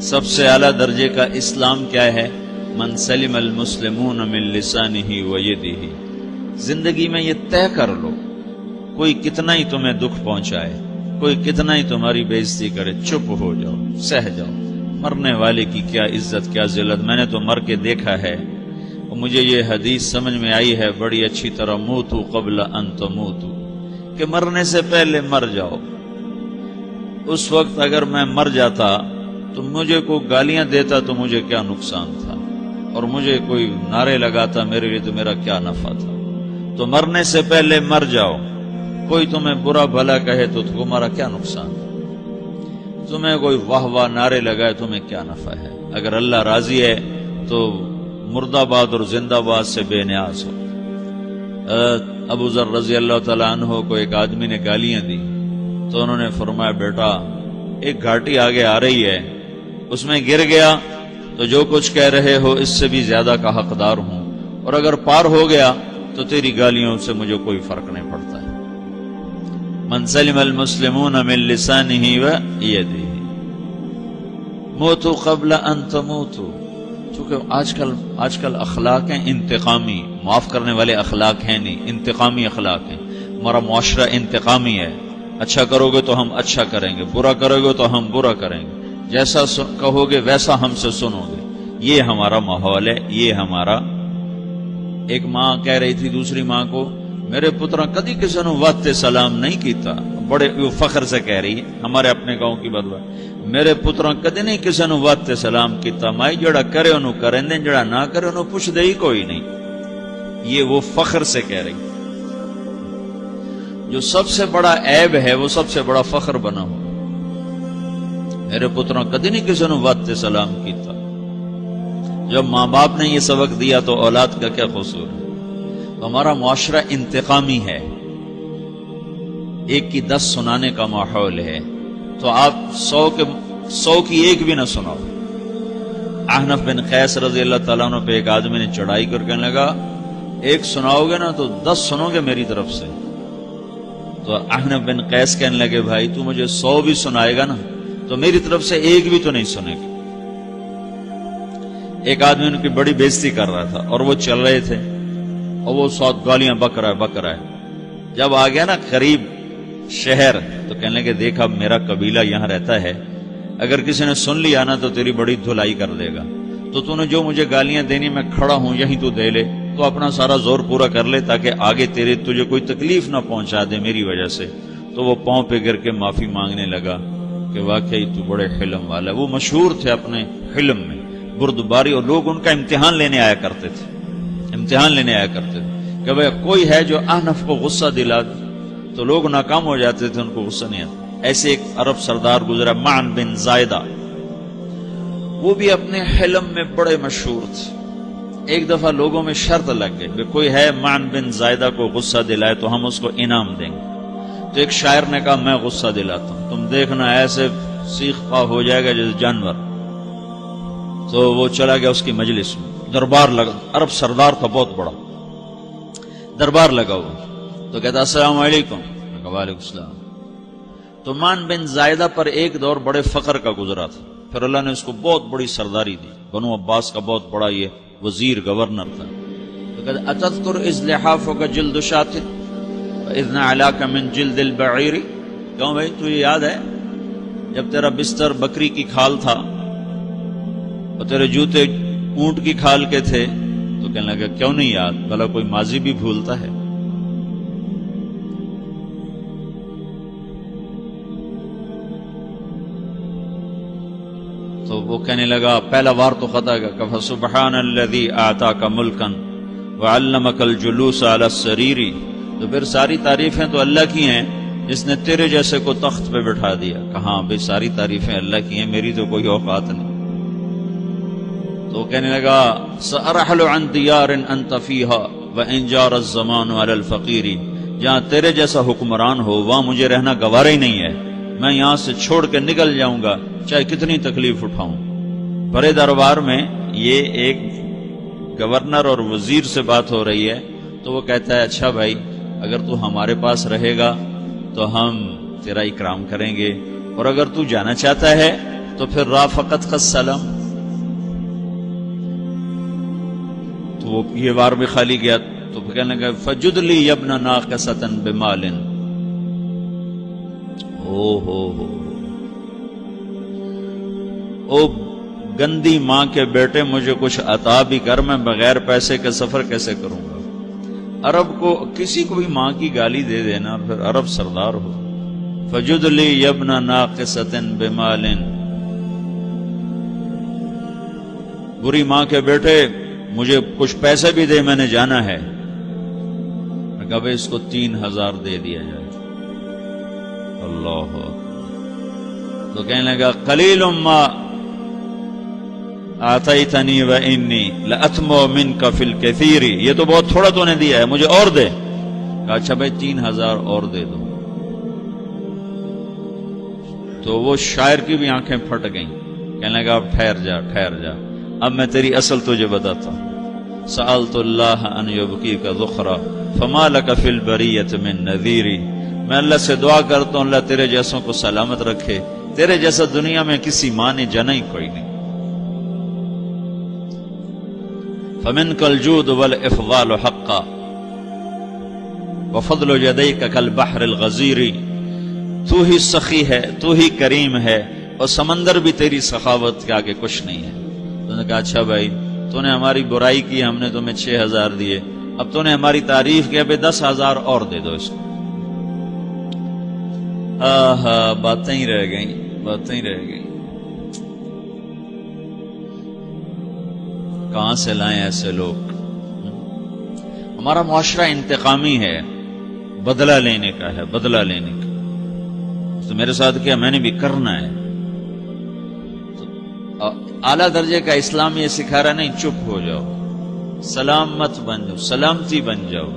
سب سے اعلیٰ درجے کا اسلام کیا ہے؟ من سلم المسلمون من لسانہ و یدہ۔ زندگی میں یہ طے کر لو، کوئی کتنا ہی تمہیں دکھ پہنچائے، کوئی کتنا ہی تمہاری بےعزتی کرے، چپ ہو جاؤ، سہ جاؤ۔ مرنے والے کی کیا عزت، کیا ذلت، میں نے تو مر کے دیکھا ہے، اور مجھے یہ حدیث سمجھ میں آئی ہے بڑی اچھی طرح، موتو قبل ان تموتو، کہ مرنے سے پہلے مر جاؤ۔ اس وقت اگر میں مر جاتا تو مجھے کوئی گالیاں دیتا تو مجھے کیا نقصان تھا، اور مجھے کوئی نعرے لگاتا میرے لیے تو میرا کیا نفع تھا۔ تو مرنے سے پہلے مر جاؤ، کوئی تمہیں برا بھلا کہے تو تمہارا کیا نقصان ہے، تمہیں کوئی واہ واہ نعرے لگائے تمہیں کیا نفع ہے۔ اگر اللہ راضی ہے تو مرد آباد اور زندہ باد سے بے نیاز ہو۔ ابو ذر رضی اللہ تعالیٰ عنہ کو ایک آدمی نے گالیاں دی تو انہوں نے فرمایا بیٹا ایک گھاٹی آگے آ رہی ہے، اس میں گر گیا تو جو کچھ کہہ رہے ہو اس سے بھی زیادہ کا حقدار ہوں، اور اگر پار ہو گیا تو تیری گالیوں سے مجھے کوئی فرق نہیں پڑتا ہے۔ من سلم المسلمون من لسانہ و یدہ موتوا قبل ان تموتوا۔ چونکہ آج کل اخلاق ہیں انتقامی، معاف کرنے والے اخلاق ہیں نہیں، انتقامی اخلاق ہیں۔ ہمارا معاشرہ انتقامی ہے، اچھا کرو گے تو ہم اچھا کریں گے، برا کرو گے تو ہم برا کریں گے، جیسا کہو گے ویسا ہم سے سنو گے۔ یہ ہمارا ماحول ہے، یہ ہمارا۔ ایک ماں کہہ رہی تھی دوسری ماں کو، میرے پترا کدی کسی نے واسطے سلام نہیں کیتا، بڑے فخر سے کہہ رہی ہے، ہمارے اپنے گاؤں کی بات، میرے پترا کدی نہیں کسی نے واسطے سلام کیتا، مائی جڑا کرے انہوں کریں دیں، جڑا نہ کرے انہوں پوچھ دے ہی کوئی نہیں۔ یہ وہ فخر سے کہہ رہی، جو سب سے بڑا عیب ہے وہ سب سے بڑا فخر بنا ہو۔ میرے پترا کدی نہیں کسی نے واسطے سلام کیتا۔ جب ماں باپ نے یہ سبق دیا تو اولاد کا کیا قصور ہے؟ ہمارا معاشرہ انتقامی ہے، ایک کی 10 سنانے کا ماحول ہے، تو آپ 100 کی ایک بھی نہ سناؤ۔ احنف بن قیس رضی اللہ تعالیٰ عنہ پہ ایک آدمی نے چڑھائی کر کہنے لگا ایک سناؤ گے نا تو 10 سنو گے میری طرف سے۔ تو احنف بن قیس کہنے لگے بھائی تو مجھے 100 بھی سنائے گا نا تو میری طرف سے ایک بھی تو نہیں سنے گا۔ ایک آدمی ان کی بڑی بےزتی کر رہا تھا اور وہ چل رہے تھے اور وہ 100 گالیاں بک رہا ہے۔ جب آ گیا نا قریب شہر تو کہنے لگے دیکھا میرا قبیلہ یہاں رہتا ہے، اگر کسی نے سن لیا نا تو تیری بڑی دھلائی کر دے گا، تو نے جو مجھے گالیاں دینی میں کھڑا ہوں یہیں تو دے لے، تو اپنا سارا زور پورا کر لے تاکہ آگے تجھے کوئی تکلیف نہ پہنچا دے میری وجہ سے۔ تو وہ پاؤں پہ گر کے معافی مانگنے لگا کہ واقعی تو بڑے حلم والا ہے۔ وہ مشہور تھے اپنے حلم میں، بردباری، اور لوگ ان کا امتحان لینے آیا کرتے تھے کہ بھئی کوئی ہے جو احنف کو غصہ دلا دے، تو لوگ ناکام ہو جاتے تھے، ان کو غصہ نہیں آتا۔ ایسے ایک عرب سردار گزرا معن بن زائدہ، وہ بھی اپنے حلم میں بڑے مشہور تھے۔ ایک دفعہ لوگوں میں شرط لگ گئی کوئی ہے معن بن زائدہ کو غصہ دلائے تو ہم اس کو انعام دیں گے۔ تو ایک شاعر نے کہا میں غصہ دلاتا ہوں، تم دیکھنا ایسے سیخ پا ہو جائے گا جیسے جانور۔ تو وہ چلا گیا اس کی مجلس میں، دربار لگا، عرب سردار تھا بہت بڑا، دربار لگا ہوا، تو کہتا السلام علیکم، وعلیکم السلام۔ تو معن بن زائدہ پر ایک دور بڑے فقر کا گزرا تھا، پھر اللہ نے اس کو بہت بڑی سرداری دی، بنو عباس کا بہت بڑا یہ وزیر گورنر تھا۔ تو کہتا اتذکر اذ لحافک جلد شاۃ واذ نعلاک من جلد البعیر، کیوں بھائی تجھے یاد ہے جب تیرا بستر بکری کی کھال تھا اور تیرے جوتے اونٹ کی کھال کے تھے؟ تو کہنے لگا کیوں نہیں یاد، بھلا کوئی ماضی بھی بھولتا ہے؟ تو وہ کہنے لگا پہلا وار تو خطا گیا کہ فسبحان الذی آتاک ملکا وعلمک الجلوس علی السریر، تو پھر ساری تعریفیں تو اللہ کی ہیں جس نے تیرے جیسے کو تخت پہ بٹھا دیا۔ کہاں بھئی ساری تعریفیں اللہ کی ہیں، میری تو کوئی اوقات نہیں۔ تو کہنے لگا سأرحل عن دیار انت فیہا وان جار الزمان علی الفقیر، جہاں تیرے جیسا حکمران ہو وہاں مجھے رہنا گوارا ہی نہیں ہے، میں یہاں سے چھوڑ کے نکل جاؤں گا چاہے کتنی تکلیف اٹھاؤں۔ بڑے دربار میں یہ ایک گورنر اور وزیر سے بات ہو رہی ہے، تو وہ کہتا ہے اچھا بھائی اگر تو ہمارے پاس رہے گا تو ہم تیرا اکرام کریں گے، اور اگر تو جانا چاہتا ہے تو پھر رافقت کا سلام، تو وہ یہ بار بھی خالی گیا تو کہنے لگا فجد لی یبن ناقصۃ بمال، او گندی ماں کے بیٹے مجھے کچھ عطا بھی کر، میں بغیر پیسے کے سفر کیسے کروں گا؟ عرب کو کسی کو بھی ماں کی گالی دے دینا پھر عرب سردار ہو. فجد لی یبن ناقصۃ بمال، بری ماں کے بیٹے مجھے کچھ پیسے بھی دے، میں نے جانا ہے. میں کہا بھائی اس کو 3000 دے دیا جائے. اللہ، تو کہنے لگا قلیل ما آتیتنی و انی لأتمو منک فی الکثیر، یہ تو بہت تھوڑا تو نے دیا ہے، مجھے اور دے. کہا اچھا بھائی 3000 اور دے دو. تو وہ شاعر کی بھی آنکھیں پھٹ گئیں. کہنے لگا اب ٹھہر جا ٹھہر جا، اب میں تیری اصل تجھے بتاتا ہوں. سألت اللہ ان یبکیک ذخرا فما لک فی البریۃ من نذیر، میں اللہ سے دعا کرتا ہوں اللہ تیرے جیسوں کو سلامت رکھے، تیرے جیسا دنیا میں کسی ماں نے جنا ہی کوئی نہیں. فمنک الجود والافضال حقا وفضل یدیک کالبحر الغزیر، تو ہی سخی ہے، تو ہی کریم ہے، اور سمندر بھی تیری سخاوت کے آگے کچھ نہیں ہے. تو نے کہا اچھا بھائی تو نے ہماری برائی کی، ہم نے تمہیں 6000 دیے، اب تو نے ہماری تعریف کی، اب 10,000 اور دے دو اس کو. باتیں ہی رہ گئیں، باتیں ہی رہ گئیں. کہاں سے لائیں ایسے لوگ؟ ہمارا معاشرہ انتقامی ہے، بدلہ لینے کا ہے، بدلہ لینے کا. تو میرے ساتھ کیا میں نے بھی کرنا ہے. اعلیٰ درجے کا اسلام یہ سکھا رہا نہیں چپ ہو جاؤ، سلام مت بن جاؤ، سلامتی بن جاؤ،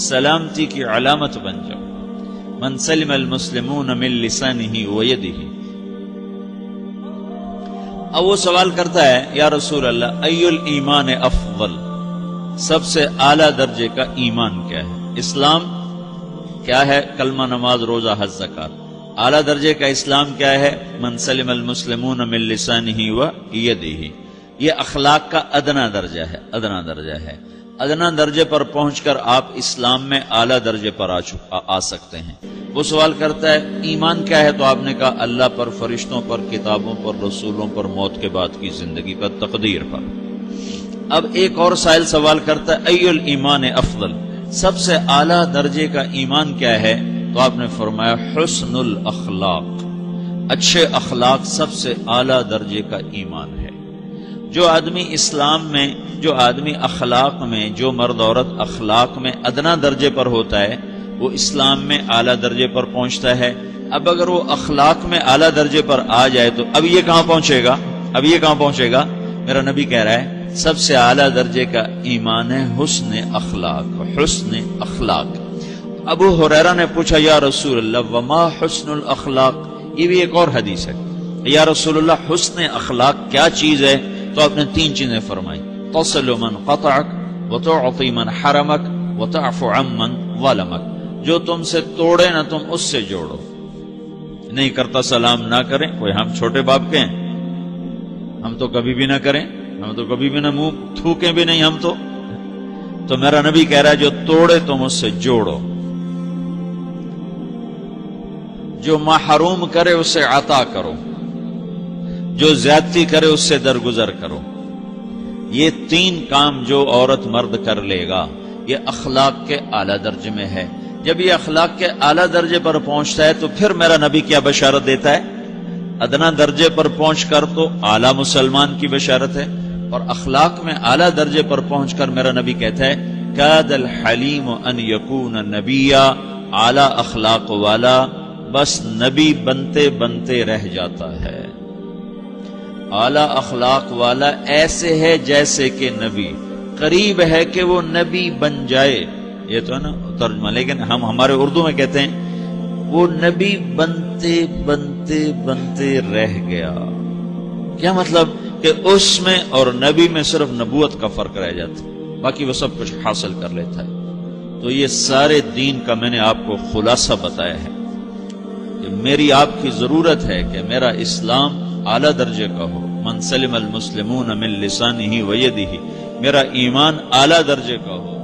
سلامتی کی علامت بن جاؤ. من سلم المسلمون من لسانہ ویدہ. اب وہ سوال کرتا ہے یا رسول اللہ ای الایمان افضل، سب سے اعلیٰ درجے کا ایمان کیا ہے؟ اسلام کیا ہے؟ کلمہ، نماز، روزہ، حج، زکات. اعلیٰ درجے کا اسلام کیا ہے؟ من سلم المسلمون من لسانہ و یدہ. یہ اخلاق کا ادنا درجہ ہے، ادنا درجہ ہے. ادنا درجے پر پہنچ کر آپ اسلام میں اعلیٰ درجے پر آ سکتے ہیں. وہ سوال کرتا ہے ایمان کیا ہے؟ تو آپ نے کہا اللہ پر، فرشتوں پر، کتابوں پر، رسولوں پر، موت کے بعد کی زندگی پر، تقدیر پر. اب ایک اور سائل سوال کرتا ہے ای الایمان افضل، سب سے اعلیٰ درجے کا ایمان کیا ہے؟ تو آپ نے فرمایا حسن الاخلاق، اچھے اخلاق سب سے اعلیٰ درجے کا ایمان ہے. جو آدمی اسلام میں، جو آدمی اخلاق میں، جو مرد عورت اخلاق میں ادنا درجے پر ہوتا ہے وہ اسلام میں اعلیٰ درجے پر پہنچتا ہے. اب اگر وہ اخلاق میں اعلیٰ درجے پر آ جائے تو اب یہ کہاں پہنچے گا؟ اب یہ کہاں پہنچے گا؟ میرا نبی کہہ رہا ہے سب سے اعلیٰ درجے کا ایمان ہے حسن اخلاق، حسن اخلاق. ابو ہریرہ نے پوچھا یا رسول اللہ وما حسن الاخلاق، یہ بھی ایک اور حدیث ہے. یا رسول اللہ حسن اخلاق کیا چیز ہے؟ تو آپ نے 3 چیزیں فرمائی، تصل من قطعک وتعطی من حرمک وتعفو عمن ظلمک. جو تم سے توڑے نہ تم اس سے جوڑو. نہیں کرتا سلام نہ کریں، کوئی ہم چھوٹے باپ کے ہیں، ہم تو کبھی بھی نہ کریں، ہم تو کبھی بھی نہ منہ تھوکیں بھی نہیں ہم تو میرا نبی کہہ رہا ہے جو توڑے تم اس سے جوڑو، جو محروم کرے اسے عطا کرو، جو زیادتی کرے اس سے درگزر کرو. یہ 3 کام جو عورت مرد کر لے گا یہ اخلاق کے اعلیٰ درجے میں ہے. جب یہ اخلاق کے اعلیٰ درجے پر پہنچتا ہے تو پھر میرا نبی کیا بشارت دیتا ہے؟ ادنا درجے پر پہنچ کر تو اعلیٰ مسلمان کی بشارت ہے، اور اخلاق میں اعلیٰ درجے پر پہنچ کر میرا نبی کہتا ہے کاد الحلیم ان یکون نبیا، اعلیٰ اخلاق والا بس نبی بنتے بنتے رہ جاتا ہے. اعلیٰ اخلاق والا ایسے ہے جیسے کہ نبی، قریب ہے کہ وہ نبی بن جائے. یہ تو ہے نا ترجمہ، لیکن ہم ہمارے اردو میں کہتے ہیں وہ نبی بنتے بنتے بنتے رہ گیا. کیا مطلب؟ کہ اس میں اور نبی میں صرف نبوت کا فرق رہ جاتا، باقی وہ سب کچھ حاصل کر لیتا ہے. تو یہ سارے دین کا میں نے آپ کو خلاصہ بتایا ہے کہ میری آپ کی ضرورت ہے کہ میرا اسلام اعلیٰ درجے کا ہو، من سلم المسلمون من لسانہ و یدہ، میرا ایمان اعلیٰ درجے کا ہو،